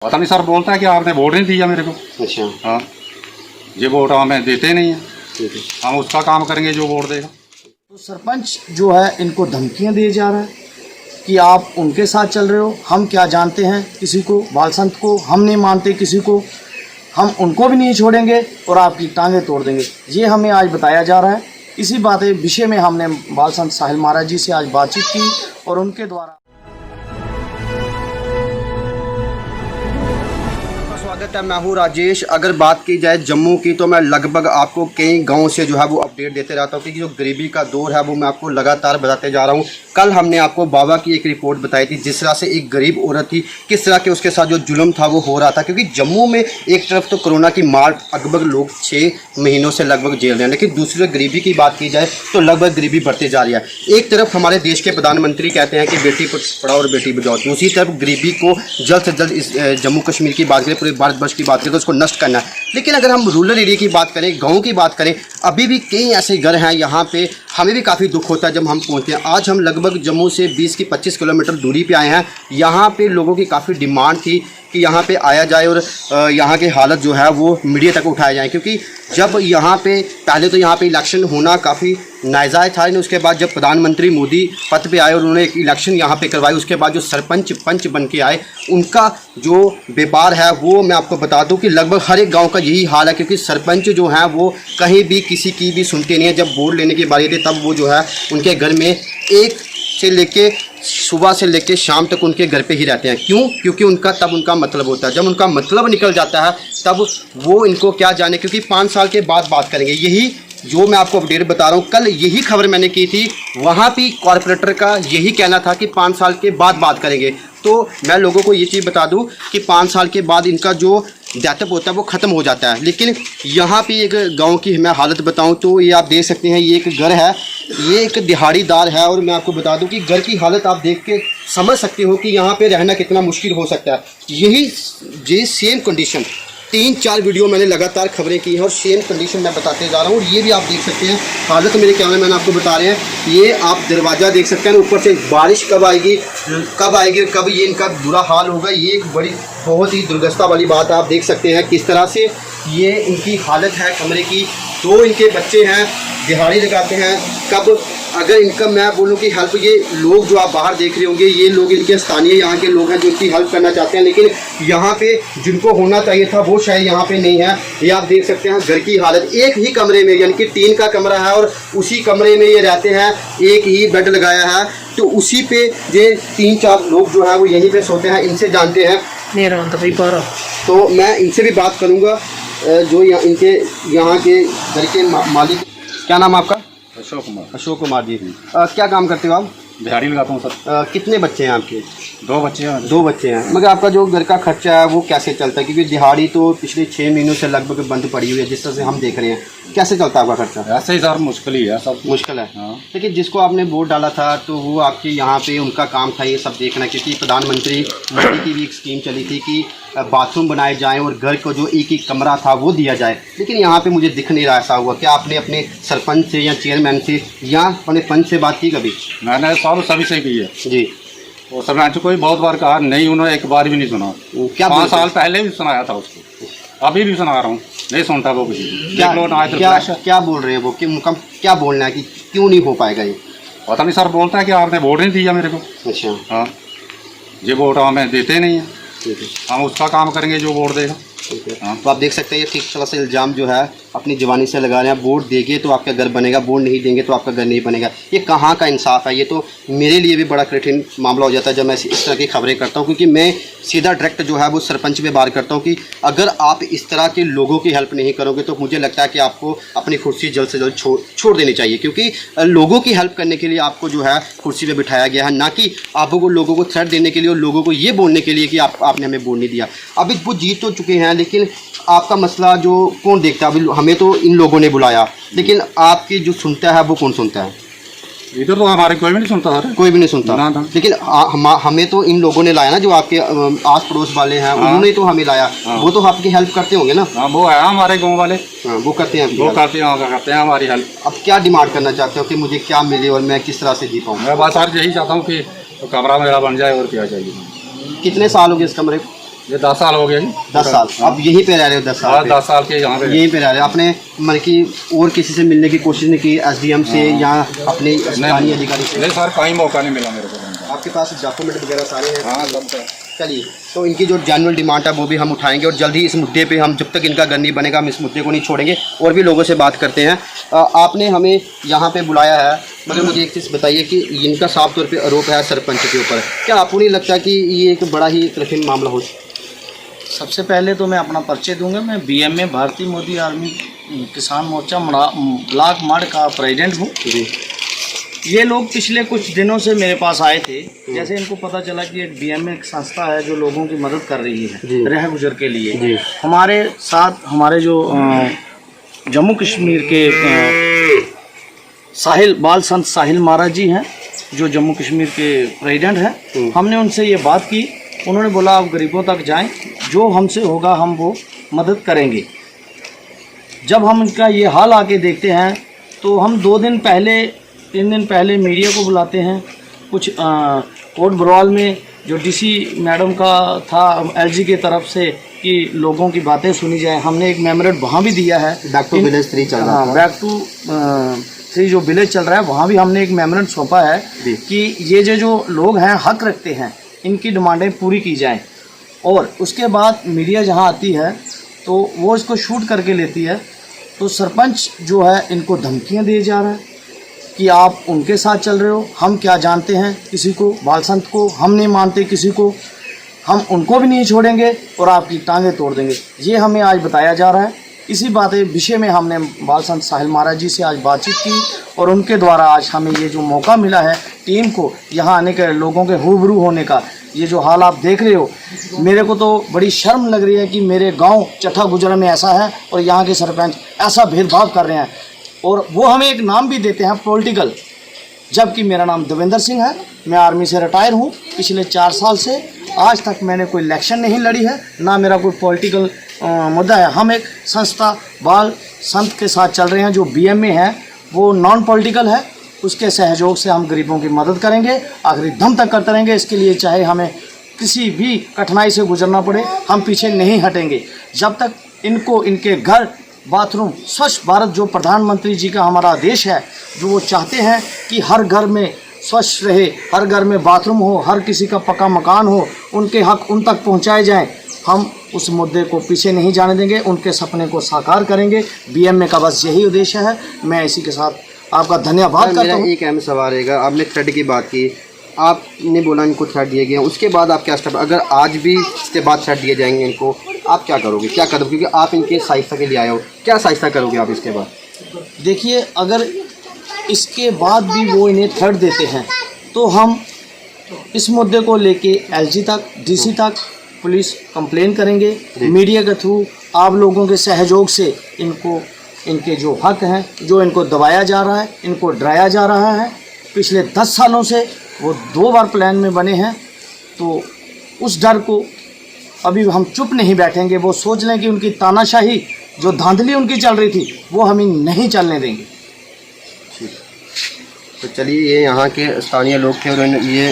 पता नहीं सर, बोलता है कि आपने वोट नहीं दिया मेरे को। अच्छा, हाँ, ये वोट हमें देते नहीं है, ठीक है। हम उसका काम करेंगे जो वोट देगा। तो सरपंच जो है इनको धमकियां दिए जा रहा है कि आप उनके साथ चल रहे हो, हम क्या जानते हैं किसी को, बाल संत को हम नहीं मानते किसी को, हम उनको भी नहीं छोड़ेंगे और आपकी टांगें तोड़ देंगे। ये हमें आज बताया जा रहा है। इसी विषय में हमने बाल संत साहिल महाराज जी से आज बातचीत की और उनके द्वारा स्वागत है। मैं हूँ राजेश। अगर बात की जाए जम्मू की तो मैं लगभग आपको कई गांव से जो है वो अपडेट देते रहता हूँ क्योंकि जो गरीबी का दौर है वो मैं आपको लगातार बताते जा रहा हूँ। कल हमने आपको बाबा की एक रिपोर्ट बताई थी जिस तरह से एक गरीब औरत थी, किस तरह के उसके साथ जो जुल्म था वो हो रहा था, क्योंकि जम्मू में एक तरफ तो कोरोना की मार लगभग लोग 6 महीनों से लगभग झेल रहे हैं, लेकिन दूसरी तरफ गरीबी की बात की जाए तो लगभग गरीबी बढ़ती जा रही है। एक तरफ हमारे देश के प्रधानमंत्री कहते हैं कि बेटी पढ़ाओ और बेटी बचाओ, दूसरी तरफ गरीबी को जल्द से जल्द इस जम्मू कश्मीर की बात करें, पूरे भारतवर्ष की बात करें तो उसको नष्ट करना है। लेकिन अगर हम रूरल एरिया की बात करें, गाँव की बात करें, अभी भी कई ऐसे घर हैं यहाँ पे हमें भी काफ़ी दुख होता है जब हम पहुँचते हैं। आज हम लगभग जम्मू से 20 की 25 किलोमीटर दूरी पे आए हैं। यहाँ पे लोगों की काफ़ी डिमांड थी कि यहाँ पे आया जाए और यहाँ की हालत जो है वो मीडिया तक उठाया जाए, क्योंकि जब यहाँ पे पहले तो यहाँ पे इलेक्शन होना काफ़ी नाजायज़ था, उसके बाद जब प्रधानमंत्री मोदी पद पे आए और उन्होंने एक इलेक्शन यहाँ पे करवाई, उसके बाद जो सरपंच पंच बन के आए उनका जो व्यापार है वो मैं आपको बता दूं कि लगभग हर एक गांव का यही हाल है, क्योंकि सरपंच जो हैं वो कहीं भी किसी की भी सुनते नहीं है। जब वोट लेने की बारी थी तब वो जो है उनके घर में एक से लेके सुबह से लेके शाम तक उनके घर पे ही रहते हैं। क्यों? क्योंकि उनका तब उनका मतलब होता है। जब उनका मतलब निकल जाता है तब वो इनको क्या जाने, क्योंकि 5 साल के बाद बात करेंगे। यही जो मैं आपको अपडेट बता रहा हूँ, कल यही खबर मैंने की थी, वहाँ भी कॉरपोरेटर का यही कहना था कि 5 साल के बाद बात करेंगे। तो मैं लोगों को ये चीज़ बता दूं कि 5 साल के बाद इनका जो डेवलप होता है वो ख़त्म हो जाता है। लेकिन यहाँ पे एक गांव की मैं हालत बताऊं तो ये आप देख सकते हैं, ये एक घर है, ये एक दिहाड़ीदार है और मैं आपको बता दूं कि घर की हालत आप देख के समझ सकते हो कि यहाँ पे रहना कितना मुश्किल हो सकता है। यही सेम कंडीशन 3-4 वीडियो मैंने लगातार खबरें की हैं और सेम कंडीशन मैं बताते जा रहा हूँ। और ये भी आप देख सकते हैं हालत, मेरे कैमरे मैन आपको बता रहे हैं। ये आप दरवाज़ा देख सकते हैं, ऊपर से बारिश कब आएगी कब ये इनका बुरा हाल होगा। ये एक बड़ी बहुत ही दुर्गस्ता वाली बात आप देख सकते हैं किस तरह से ये इनकी हालत है कमरे की। 2 इनके बच्चे हैं, दिहाड़ी लगाते हैं। कब अगर इनका मैं बोलूँ कि हेल्प, ये लोग जो आप बाहर देख रहे होंगे ये लोग इनके स्थानीय यहाँ के लोग हैं जो इनकी हेल्प करना चाहते हैं, लेकिन यहाँ पे जिनको होना चाहिए था वो शायद यहाँ पे नहीं है। ये आप देख सकते हैं घर की हालत, एक ही कमरे में, यानी कि टीन का कमरा है और उसी कमरे में ये रहते हैं, एक ही बेड लगाया है, तो उसी पे ये 3-4 लोग जो है वो यहीं पर सोते हैं। इनसे जानते हैं, तो मैं इनसे भी बात करूँगा जो इनके यहाँ के घर के मालिक। क्या नाम आपका? अशोक कुमार जी। क्या काम करते हो आप? दिहाड़ी लगाता हूँ सर। कितने बच्चे हैं आपके? 2 बच्चे हैं। 2 बच्चे हैं। मगर आपका जो घर का खर्चा है वो कैसे चलता है, क्योंकि दिहाड़ी तो पिछले 6 महीनों से लगभग बंद पड़ी हुई है जिस तरह से हम देख रहे हैं। कैसे चलता है आपका खर्चा? ऐसे ही सर, मुश्किल ही है, सब मुश्किल है। हाँ। लेकिन जिसको आपने वोट डाला था तो वो आपके यहाँ पे उनका काम था ये सब देखना, क्योंकि प्रधानमंत्री मोदी की भी एक स्कीम चली थी कि बाथरूम बनाए जाएं और घर को जो एक कमरा था वो दिया जाए, लेकिन यहाँ पे मुझे दिख नहीं रहा ऐसा हुआ। क्या आपने अपने सरपंच से या चेयरमैन से या अपने पंच से बात की कभी? मैंने सभी से की है जी। वो सरपंच कोई बहुत बार कहा, नहीं उन्होंने एक बार भी नहीं सुना। क्या 5 साल पहले भी सुनाया था उसको, अभी भी सुना रहा हूँ, नहीं सुनता वो किसी। क्या बोल रहे हैं वो, कि उनका क्या बोलना है कि क्यों नहीं हो पाएगा ये? पता नहीं सर, बोलता है कि आपने वोट नहीं दिया मेरे को। अच्छा। हाँ, ये वोट हमें देते नहीं है, ठीक है, हम उसका काम करेंगे जो वोट देगा। ठीक है। तो आप देख सकते हैं ये ठीक तरह से इल्ज़ाम जो है अपनी जवानी से लगा रहे हैं। वोट देंगे तो आपका घर बनेगा, वोट नहीं देंगे तो आपका घर नहीं बनेगा। ये कहाँ का इंसाफ है? ये तो मेरे लिए भी बड़ा कठिन मामला हो जाता है जब मैं इस तरह की खबरें करता हूँ, क्योंकि मैं सीधा डायरेक्ट जो है वो सरपंच पे बात करता हूँ कि अगर आप इस तरह के लोगों की हेल्प नहीं करोगे तो मुझे लगता है कि आपको अपनी कुर्सी जल्द से जल्द छोड़ देनी चाहिए, क्योंकि लोगों की हेल्प करने के लिए आपको जो है कुर्सी पर बिठाया गया है, ना कि आपको लोगों को थ्रेट देने के लिए और लोगों को ये बोलने के लिए कि आपने हमें वोट नहीं दिया। अभी वो जीत तो चुके हैं, लेकिन आपका मसला जो कौन देखता है? अभी हमें तो इन लोगों ने बुलाया, लेकिन आपकी जो सुनता है वो कौन सुनता है? इधर तो हमारे कोई भी नहीं सुनता सर, कोई भी नहीं सुनता ना। लेकिन हमें तो इन लोगों ने लाया ना, जो आपके आस पड़ोस वाले हैं। हाँ। उन्होंने तो हमें लाया। हाँ। वो तो आपकी हेल्प करते होंगे ना? हाँ, वो है हमारे गांव वाले। हाँ, वो करते हैं हमारी हेल्प। अब क्या डिमांड करना चाहते हो कि मुझे क्या मिले और मैं किस तरह से जी पाऊँ? मैं बस सर यही चाहता हूँ कि कमरा मेरा बन जाए, और क्या चाहिए। कितने साल हो गए इस कमरे? ये 10 साल हो गए जी। 10 साल अब यहीं पे रह रहे हो? 10 हाँ, साल पे 10 साल के यहाँ पे। यहीं पे रह रहे हो? आपने मतलब कि और किसी से मिलने की कोशिश नहीं की, एसडीएम से या अपने स्थानीय अधिकारी से? नहीं सर, कहीं मौका नहीं मिला मेरे को। आपके पास डॉक्यूमेंट वगैरह सारे हैं? हाँ सब है। चलिए, तो इनकी जो जनरल डिमांड है वो भी हम उठाएंगे और जल्द ही इस मुद्दे पे हम, जब तक इनका घर नहीं बनेगा, हम इस मुद्दे को नहीं छोड़ेंगे। और भी लोगों से बात करते हैं। आपने हमें यहाँ पे बुलाया है, मगर मुझे एक चीज़ बताइए कि इनका साफ तौर पे आरोप है सरपंच के ऊपर, क्या आपको नहीं लगता कि ये एक बड़ा ही कठिन मामला हो? सबसे पहले तो मैं अपना परिचय दूंगा। मैं बीएमए भारतीय मोदी आर्मी किसान मोर्चा ब्लॉक माड़ का प्रेसिडेंट हूँ जी। ये लोग पिछले कुछ दिनों से मेरे पास आए थे। जैसे इनको पता चला कि एक बीएमए संस्था है जो लोगों की मदद कर रही है रह गुजर के लिए जी। हमारे साथ हमारे जो जम्मू कश्मीर के साहिल बाल संत साहिल महाराज जी हैं, जो जम्मू कश्मीर के प्रेसिडेंट हैं। हमने उनसे ये बात की, उन्होंने बोला आप गरीबों तक जाएं, जो हमसे होगा हम वो मदद करेंगे। जब हम इनका ये हाल आके देखते हैं तो हम 3 दिन पहले मीडिया को बुलाते हैं। कुछ कोट बरवाल में जो डीसी मैडम का था एलजी की तरफ से कि लोगों की बातें सुनी जाए, हमने एक मेमोरेंडम वहाँ भी दिया है। बैक टू विलेज 3 चल रहा है। बैक टू 3 जो विलेज चल रहा है, वहाँ भी हमने एक मेमोरेंडम सौंपा है कि ये जो लोग हैं हक रखते हैं, इनकी डिमांडें पूरी की जाएं। और उसके बाद मीडिया जहाँ आती है तो वो इसको शूट करके लेती है। तो सरपंच जो है इनको धमकियाँ दिए जा रहा है कि आप उनके साथ चल रहे हो, हम क्या जानते हैं किसी को, बाल संत को हम नहीं मानते किसी को, हम उनको भी नहीं छोड़ेंगे और आपकी टांगें तोड़ देंगे। ये हमें आज बताया जा रहा है। इसी विषय में हमने बाल संत साहिल महाराज जी से आज बातचीत की और उनके द्वारा आज हमें ये जो मौका मिला है टीम को यहाँ आने के, लोगों के रूबरू होने का, ये जो हाल आप देख रहे हो, मेरे को तो बड़ी शर्म लग रही है कि मेरे गांव चट्ठा गुजरा में ऐसा है और यहाँ के सरपंच ऐसा भेदभाव कर रहे हैं। और वो हमें एक नाम भी देते हैं पॉलिटिकल, जबकि मेरा नाम देवेंद्र सिंह है। मैं आर्मी से रिटायर हूँ। पिछले 4 साल से आज तक मैंने कोई इलेक्शन नहीं लड़ी है, ना मेरा कोई पॉलिटिकल मुद्दा है। हम एक संस्था बाल संत के साथ चल रहे हैं, जो बीएमए है वो नॉन पॉलिटिकल है। उसके सहयोग से हम गरीबों की मदद करेंगे, आखिरी दम तक करते रहेंगे। इसके लिए चाहे हमें किसी भी कठिनाई से गुजरना पड़े, हम पीछे नहीं हटेंगे जब तक इनको इनके घर बाथरूम स्वच्छ भारत, जो प्रधानमंत्री जी का हमारा आदेश है, जो वो चाहते हैं कि हर घर में स्वच्छ रहे, हर घर में बाथरूम हो, हर किसी का पक्का मकान हो, उनके हक उन तक पहुंचाए जाएं। हम उस मुद्दे को पीछे नहीं जाने देंगे, उनके सपने को साकार करेंगे। बीएमए का बस यही उद्देश्य है। मैं इसी के साथ आपका धन्यवाद करता हूँ। एक अहम सवाल रहेगा, आपने थ्रेड की बात की, आपने बोला इनको थ्रेड दिए गए, उसके बाद आप क्या स्टेप, अगर आज भी इसके बाद थ्रेड दिए जाएंगे इनको, आप क्या करोगे, क्या करोगे? क्योंकि आप इनके सहायता के लिए आए हो, क्या सहायता करोगे आप इसके बाद? देखिए, अगर इसके बाद भी वो इन्हें थ्रेड देते हैं तो हम इस मुद्दे को लेके एलजी तक, डीसी तक पुलिस कंप्लेन करेंगे। मीडिया के थ्रू आप लोगों के सहयोग से इनको, इनके जो हक हैं, जो इनको दबाया जा रहा है, इनको डराया जा रहा है, पिछले 10 सालों से वो 2 बार प्लान में बने हैं, तो उस डर को अभी हम चुप नहीं बैठेंगे। वो सोच लें कि उनकी तानाशाही, जो धांधली उनकी चल रही थी, वो हम नहीं चलने देंगे। तो चलिए, ये यहाँ के स्थानीय लोग थे और ये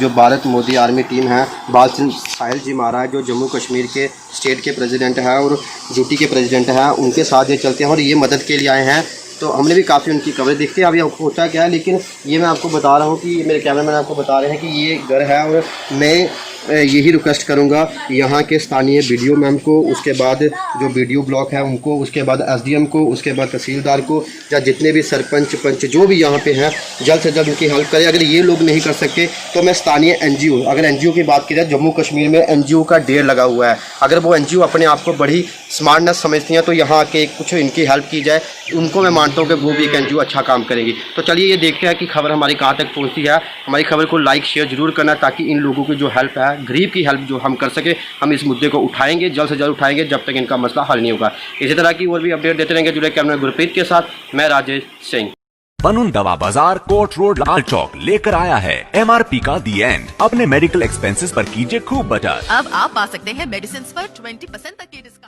जो भारत मोदी आर्मी टीम है, बाल सिंह साहिल जी महाराज जो जम्मू कश्मीर के स्टेट के प्रेसिडेंट हैं और यूटी के प्रेसिडेंट हैं, उनके साथ ये चलते हैं और ये मदद के लिए आए हैं। तो हमने भी काफ़ी उनकी कवरेज देखी है। अभी आपको होता क्या है, लेकिन ये मैं आपको बता रहा हूँ कि मेरे कैमरामैन आपको बता रहे हैं कि ये घर है और मैं यही रिक्वेस्ट करूँगा यहाँ के स्थानीय वीडियो मैम को, उसके बाद जो वीडियो ब्लॉक है उनको, उसके बाद एसडीएम को, उसके बाद तहसीलदार को, या जितने भी सरपंच पंच जो भी यहाँ पे हैं, जल्द से जल्द उनकी हेल्प करें। अगर ये लोग नहीं कर सकते तो मैं स्थानीय एनजीओ, अगर एनजीओ की बात की जाए, जम्मू कश्मीर में एनजीओ का ढेर लगा हुआ है, अगर वो एनजीओ अपने आप को बड़ी स्मार्टनेस समझती हैं तो यहाँ के कुछ इनकी हेल्प की जाए, उनको मैं मानता हूँ कि वो भी एक एनजीओ अच्छा काम करेगी। तो चलिए, ये देखते हैं कि खबर हमारी कहाँ तक पहुँचती है। हमारी खबर को लाइक शेयर जरूर करना, ताकि इन लोगों की जो हेल्प है, गरीब की हेल्प जो हम कर सके, हम इस मुद्दे को उठाएंगे, जल्द से जल्द उठाएंगे, जब तक इनका मसला हल नहीं होगा। इसी तरह की और भी अपडेट देते रहेंगे। जुड़े कैमरा गुरप्रीत के साथ, मैं राजेश सिंह। बनून दवा बाजार, कोट रोड, लाल चौक लेकर आया है MRP का दी एंड। अपने मेडिकल एक्सपेंसेस पर कीजिए खूब बचत। अब आप पा सकते हैं मेडिसिन पर 20% तक की डिस्काउंट।